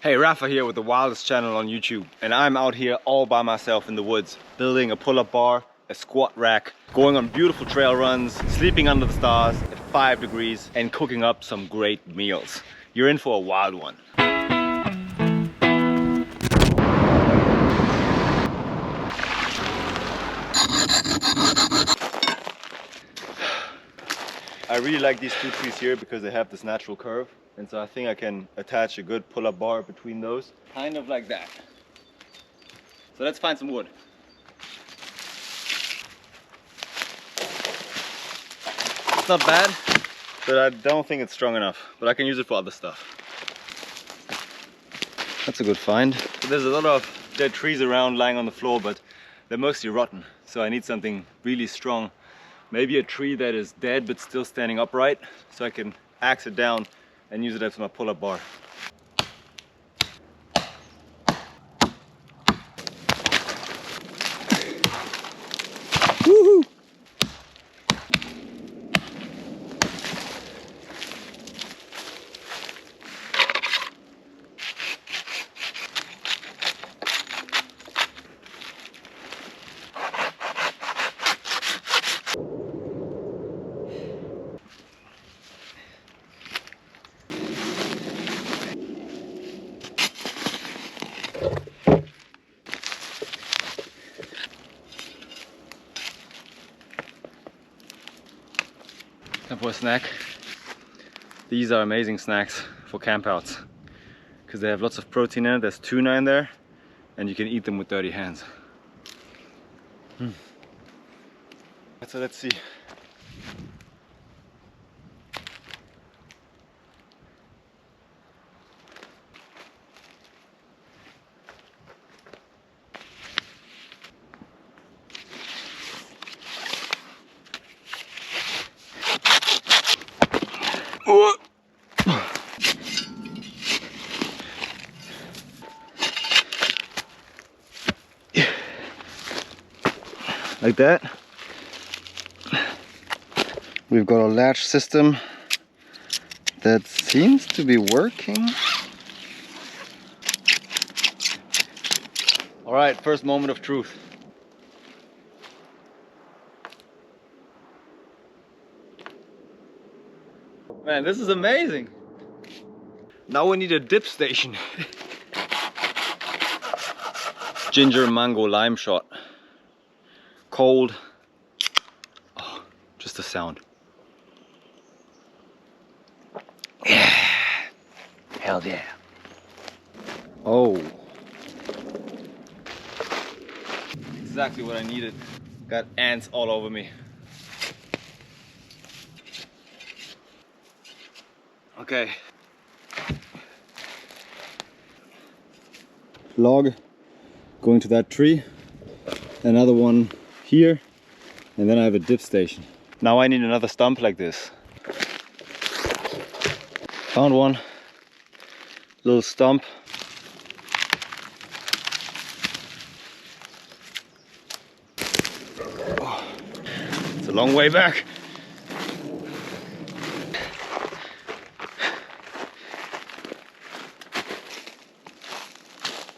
Hey, Rafa here with the wildest channel on YouTube, and I'm out here all by myself in the woods, building a pull-up bar, a squat rack, going on beautiful trail runs, sleeping under the stars at 5 degrees, and cooking up some great meals. You're in for a wild one. I really like these two trees here because they have this natural curve, and so I think I can attach a good pull-up bar between those. Kind of like that. So let's find some wood. It's not bad, but I don't think it's strong enough, but I can use it for other stuff. That's a good find. There's a lot of dead trees around lying on the floor, but they're mostly rotten, so I need something really strong. Maybe a tree that is dead but still standing upright, so I can axe it down and use it as my pull-up bar. Woohoo! Time for a snack. These are amazing snacks for campouts because they have lots of protein in it. There's tuna in there, and you can eat them with dirty hands. So let's see. Like that. We've got a latch system that seems to be working. All right, first moment of truth. Man, this is amazing. Now we need a dip station. Ginger, mango, lime shot. Cold. Oh, just the sound. Yeah. Hell yeah. Oh. Exactly what I needed. Got ants all over me. Okay. Log going to that tree. Another one here. And then I have a dip station. Now I need another stump like this. Found one. Little stump. Oh, it's a long way back.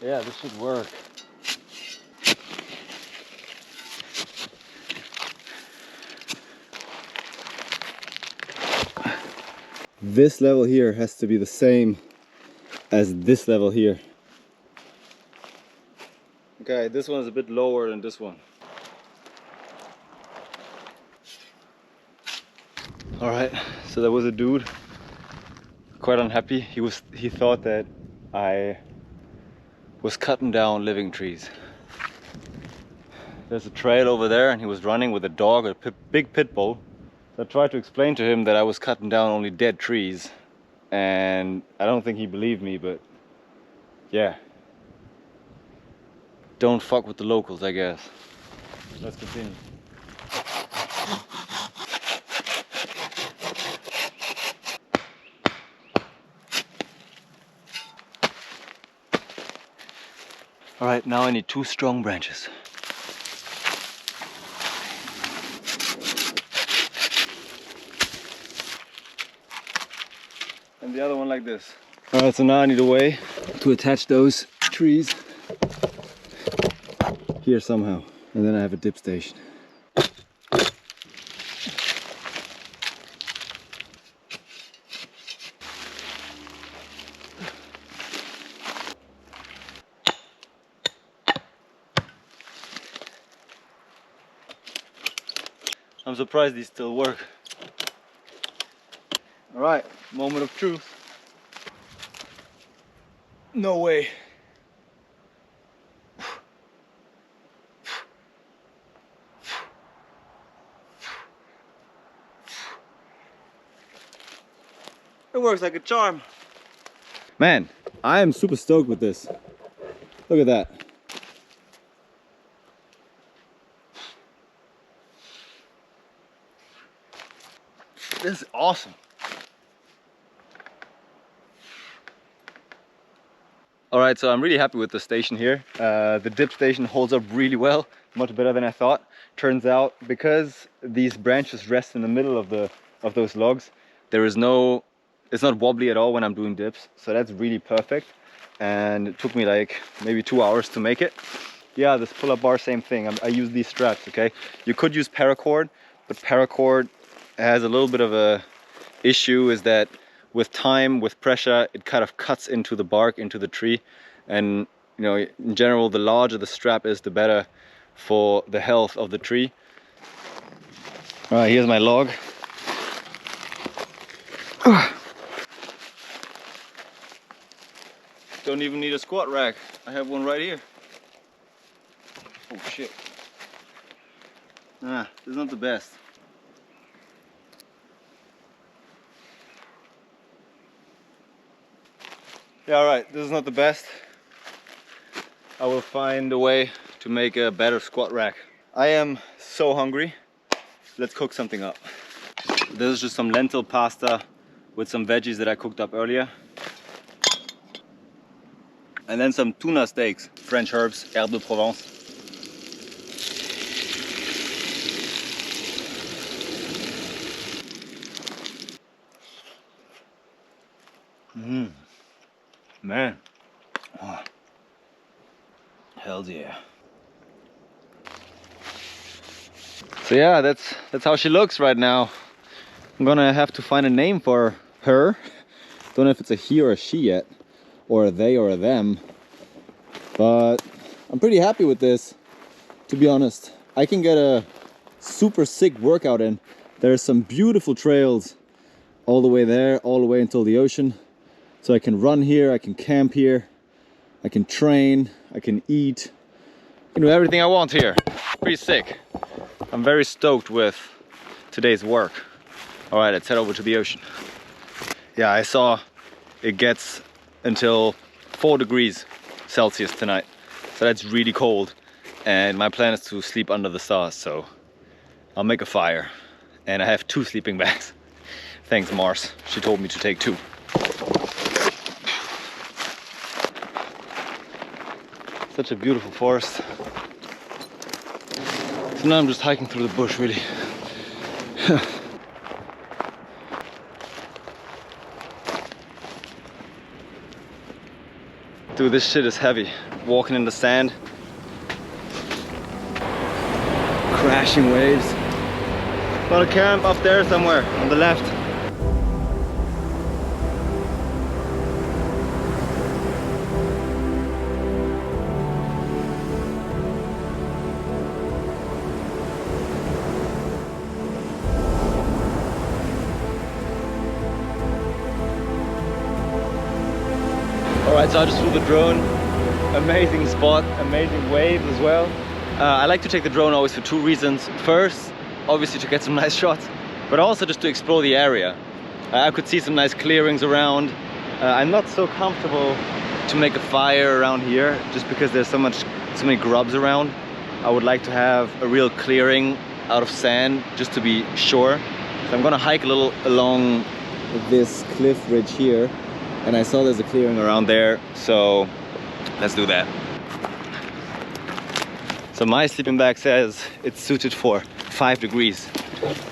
Yeah, this should work. This level here has to be the same as this level here. Okay, this one is a bit lower than this one. All right, so there was a dude, quite unhappy. He thought that I was cutting down living trees. There's a trail over there, and he was running with a dog, a big pit bull. So I tried to explain to him that I was cutting down only dead trees, and I don't think he believed me, but yeah. Don't fuck with the locals, I guess. Let's continue. All right, now I need 2 strong branches. And the other one like this. Alright, so now I need a way to attach those trees here somehow. And then I have a dip station. I'm surprised these still work. Alright, moment of truth. No way. It works like a charm. Man, I am super stoked with this. Look at that. This is awesome. Alright, so I'm really happy with the station here. The dip station holds up really well, much better than I thought. Turns out, because these branches rest in the middle of those logs, there is no, it's not wobbly at all when I'm doing dips. So that's really perfect. And it took me like maybe 2 hours to make it. Yeah, this pull-up bar, same thing. I use these straps, okay? You could use paracord, but paracord has a little bit of a issue, is that with time, with pressure, it kind of cuts into the bark, into the tree. And you know, in general, the larger the strap is, the better for the health of the tree. All right, here's my log. Don't even need a squat rack. I have one right here. Oh shit. This is not the best. Yeah, alright, this is not the best. I will find a way to make a better squat rack. I am so hungry. Let's cook something up. This is just some lentil pasta with some veggies that I cooked up earlier. And then some tuna steaks, French herbs, herbe de Provence. Man. Oh. Hell yeah. So yeah, that's how she looks right now. I'm gonna have to find a name for her. Don't know if it's a he or a she yet, or a they or a them. But I'm pretty happy with this, to be honest. I can get a super sick workout in. There's some beautiful trails all the way there, all the way until the ocean. So I can run here, I can camp here, I can train, I can eat. I can do everything I want here. Pretty sick. I'm very stoked with today's work. All right, let's head over to the ocean. Yeah, I saw it gets until 4 degrees Celsius tonight. So that's really cold. And my plan is to sleep under the stars, so I'll make a fire. And I have 2 sleeping bags. Thanks, Mars. She told me to take 2. Such a beautiful forest. So now I'm just hiking through the bush, really. Dude, this shit is heavy. Walking in the sand. Crashing waves. Got a camp up there somewhere on the left. Alright, so I just flew the drone. Amazing spot, amazing waves as well. I like to take the drone always for 2 reasons. First, obviously to get some nice shots, but also just to explore the area. I could see some nice clearings around. I'm not so comfortable to make a fire around here just because there's so many grubs around. I would like to have a real clearing out of sand just to be sure. So I'm gonna hike a little along this cliff ridge here. And I saw there's a clearing around there, so let's do that. So my sleeping bag says it's suited for 5 degrees,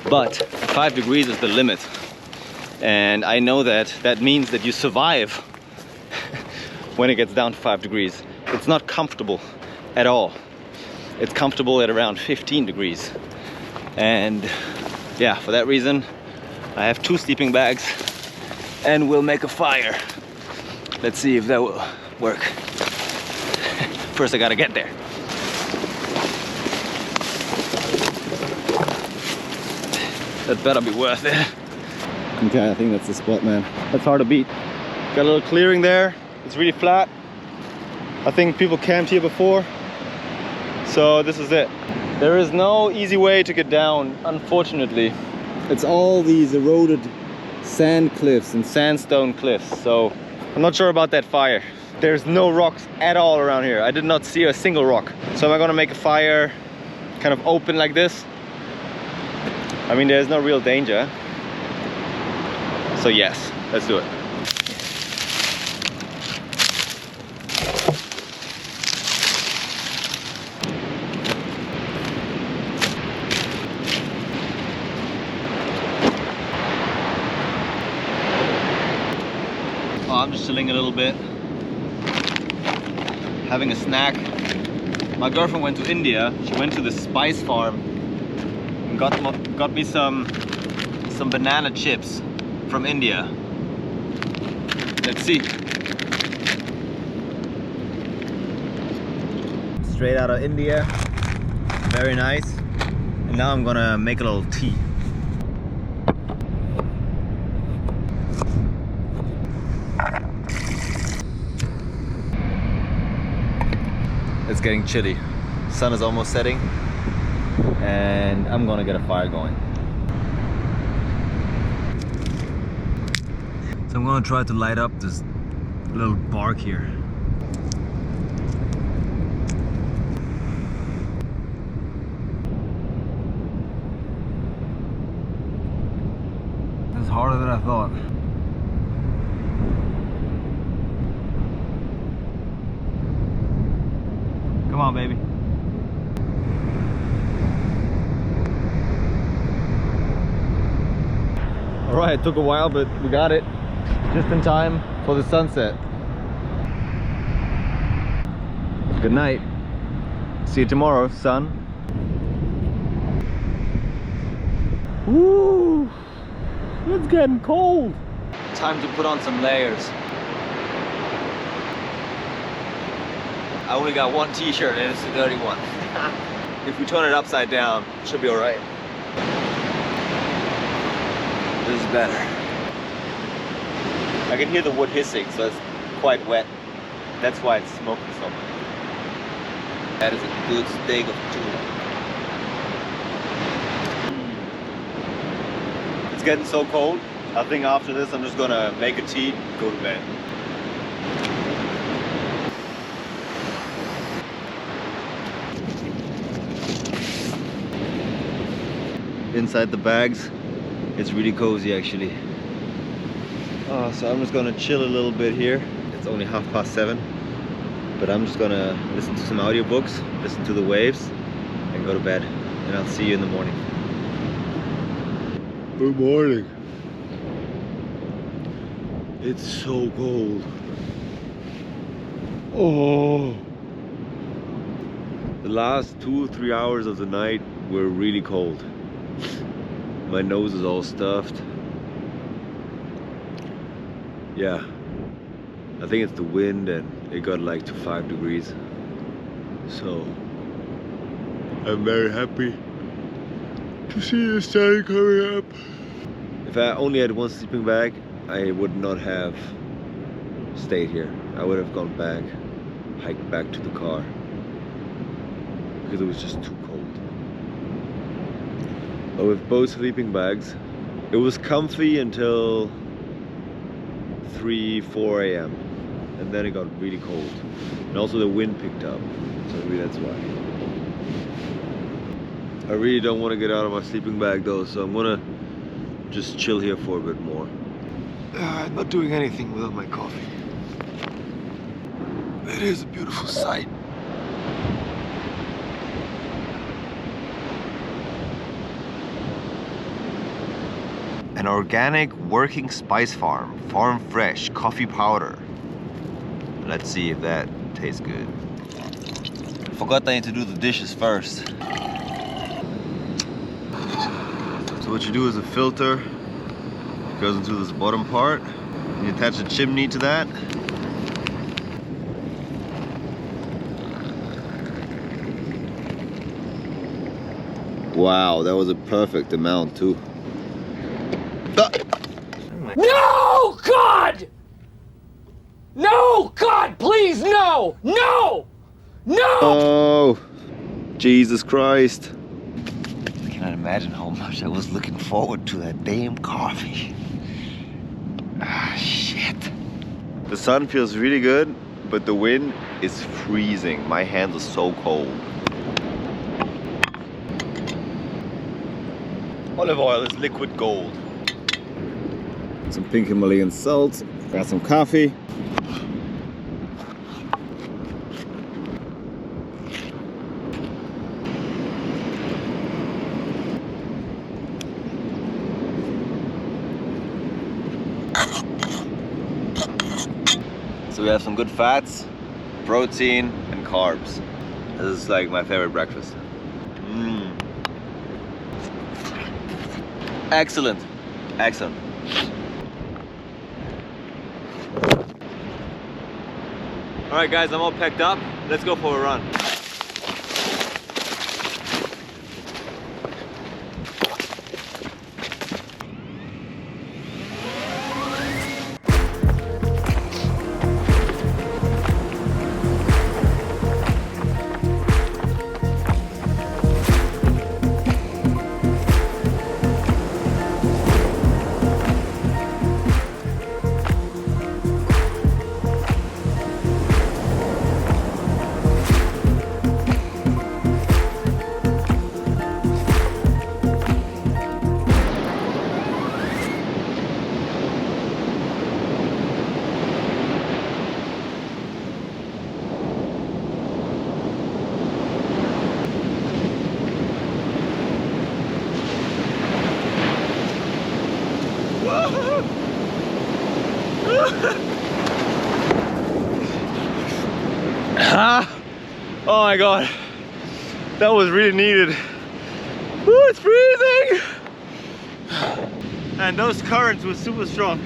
but 5 degrees is the limit. And I know that that means that you survive when it gets down to 5 degrees. It's not comfortable at all. It's comfortable at around 15 degrees. And yeah, for that reason, I have 2 sleeping bags and we'll make a fire. Let's see if that will work. First I gotta get there. That better be worth it. Okay, I think that's the spot, man. That's hard to beat. Got a little clearing there. It's really flat. I think people camped here before. So this is it. There is no easy way to get down, unfortunately. It's all these eroded sand cliffs and sandstone cliffs. So I'm not sure about that fire. There's no rocks at all around here. I did not see a single rock. So am I gonna make a fire kind of open like this? I mean, there's no real danger. So yes, let's do it. Oh, I'm just chilling a little bit, having a snack. My girlfriend went to India. She went to the spice farm and got me some banana chips from India. Let's see. Straight out of India. Very nice. And now I'm gonna make a little tea. It's getting chilly. Sun is almost setting and I'm gonna get a fire going. So I'm gonna try to light up this little bark here. It's harder than I thought. Come on, baby. All right, it took a while, but we got it. Just in time for the sunset. Good night. See you tomorrow, sun. Woo! It's getting cold. Time to put on some layers. I only got one t-shirt and it's a dirty one. If we turn it upside down, it should be all right. This is better. I can hear the wood hissing, so it's quite wet. That's why it's smoking so much. That is a good steak of tuna. It's getting so cold. I think after this I'm just gonna make a tea, go to bed. Inside the bags, it's really cozy actually. So I'm just gonna chill a little bit here. It's only 7:30, but I'm just gonna listen to some audiobooks, listen to the waves, and go to bed. And I'll see you in the morning. Good morning. It's so cold. Oh. The last 2 or 3 hours of the night were really cold. My nose is all stuffed. Yeah, I think it's the wind and it got like to 5 degrees. So I'm very happy to see the sun coming up. If I only had one sleeping bag, I would not have stayed here. I would have gone back, hiked back to the car, because it was just too cold. But with both sleeping bags, it was comfy until 3-4 a.m. and then it got really cold. And also the wind picked up, so maybe that's why. I really don't want to get out of my sleeping bag though, so I'm gonna just chill here for a bit more. I'm not doing anything without my coffee. It is a beautiful sight. An organic working spice farm, farm fresh, coffee powder. Let's see if that tastes good. Forgot I need to do the dishes first. So what you do is a filter goes into this bottom part. You attach a chimney to that. Wow, that was a perfect amount too. No, God! No, God, please, no! No! No! Oh, Jesus Christ. I cannot imagine how much I was looking forward to that damn coffee. Ah, shit. The sun feels really good, but the wind is freezing. My hands are so cold. Olive oil is liquid gold. Some pink Himalayan salt, got some coffee. So we have some good fats, protein, and carbs. This is like my favorite breakfast. Excellent, excellent. All right guys, I'm all packed up. Let's go for a run. Oh my god, that was really needed. Ooh, it's freezing! And those currents were super strong.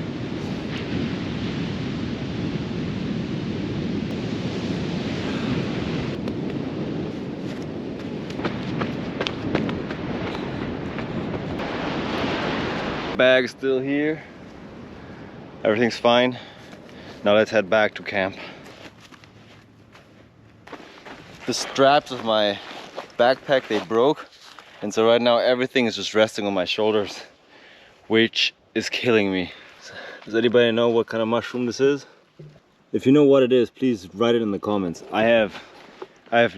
Bag still here. Everything's fine. Now let's head back to camp. The straps of my backpack, they broke, and so right now everything is just resting on my shoulders, which is killing me. Does anybody know what kind of mushroom this is? If you know what it is, please write it in the comments. I have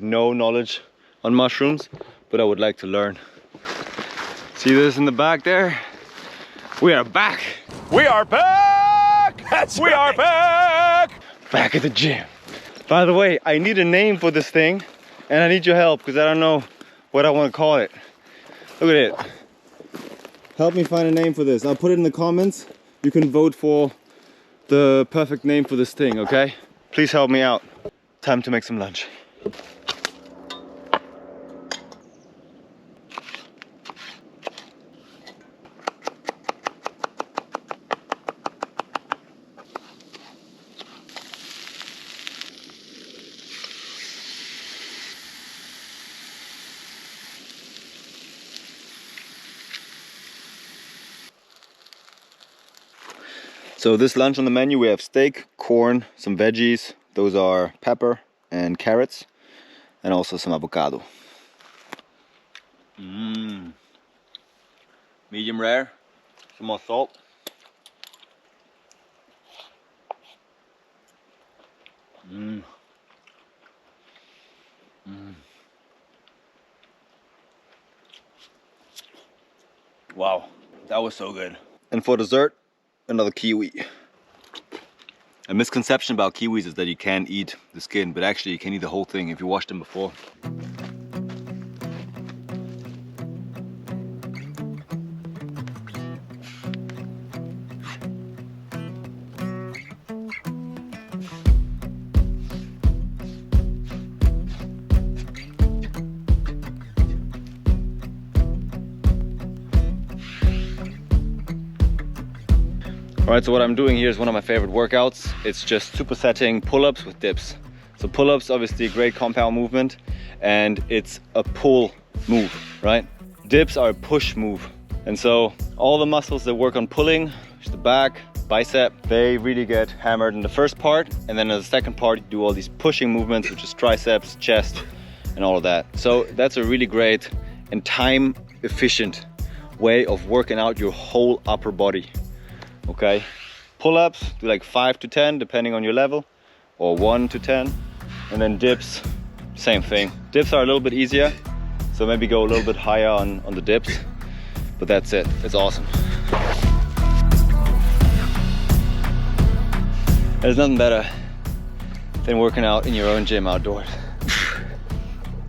no knowledge on mushrooms, but I would like to learn. See this in the back there? We are back! We are back! We are back! Back at the gym. By the way, I need a name for this thing, and I need your help because I don't know what I want to call it. Look at it. Help me find a name for this. I'll put it in the comments. You can vote for the perfect name for this thing, okay? Please help me out. Time to make some lunch. So this lunch on the menu, we have steak, corn, some veggies. Those are pepper and carrots, and also some avocado. Medium rare, some more salt. Wow, that was so good. And for dessert, another kiwi. A misconception about kiwis is that you can't eat the skin, but actually you can eat the whole thing if you washed them before. All right, so what I'm doing here is one of my favorite workouts. It's just supersetting pull-ups with dips. So pull-ups, obviously a great compound movement, and it's a pull move, right? Dips are a push move. And so all the muscles that work on pulling, the back, bicep, they really get hammered in the first part. And then in the second part, you do all these pushing movements, which is triceps, chest, and all of that. So that's a really great and time efficient way of working out your whole upper body. Okay, pull-ups, do like 5 to 10 depending on your level, or 1 to 10. And then dips, same thing. Dips are a little bit easier, so maybe go a little bit higher on the dips. But that's it, it's awesome. There's nothing better than working out in your own gym outdoors.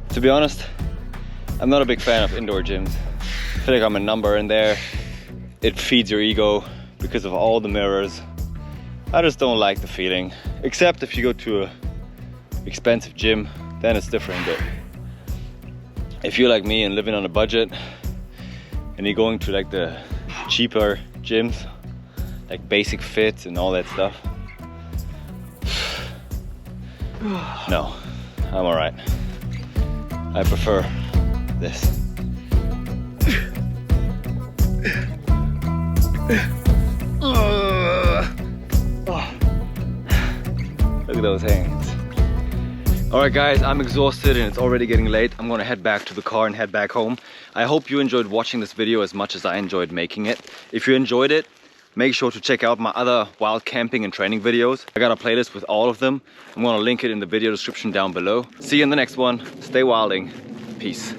To be honest, I'm not a big fan of indoor gyms. I feel like I'm a number in there. It feeds your ego because of all the mirrors. I just don't like the feeling. Except if you go to a expensive gym, then it's different. But if you're like me and living on a budget, and you're going to like the cheaper gyms, like Basic Fit and all that stuff, no, I'm all right. I prefer this. Look at those hands. All right guys, I'm exhausted and it's already getting late. I'm gonna head back to the car and head back home. I hope you enjoyed watching this video as much as I enjoyed making it. If you enjoyed it, make sure to check out my other wild camping and training videos. I got a playlist with all of them. I'm gonna link it in the video description down below. See you in the next one. Stay wilding. Peace.